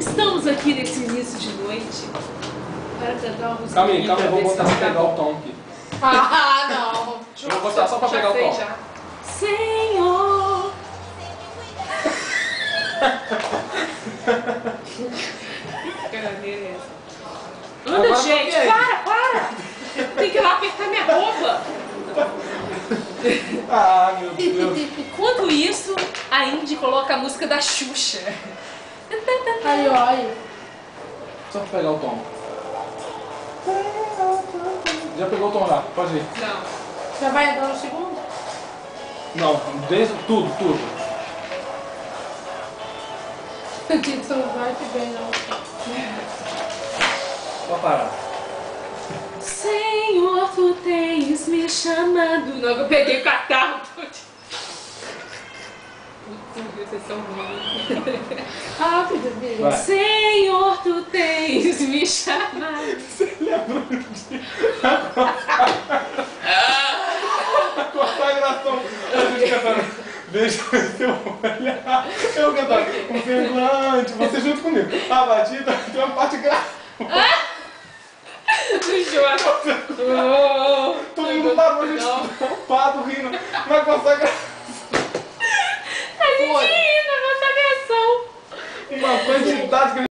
Estamos aqui nesse início de noite para cantar uma música. Calma aí, eu vou botar pra pegar o tom aqui. Ah, não! Eu vou botar só pra pegar o tom. Já. Senhor! Que caganeira é essa? Anda, Agora gente! Para! Tem que ir lá apertar minha roupa! Ah, meu Deus. Enquanto isso, a Indy coloca a música da Xuxa. Aí, ó, aí. Só pra pegar o tom. Já pegou o tom já, pode ir. Não. Já vai entrar no segundo? Não, desde tudo. Então vai que bem, não. Só parar. Senhor, tu tens me chamado. Não, eu peguei o catarro. Vocês são ruins. Rápido, filho. Vai. Senhor, tu tens me chamado. Você lembra de consagração? A gente cantando. Deixa o seu olhar. Eu cantando. Um semblante. Você junto comigo. A batida tem uma parte grave. Todo mundo parou, a gente preocupado, rindo. Na consagração. A gente rindo na nossa versão. Uma quantidade que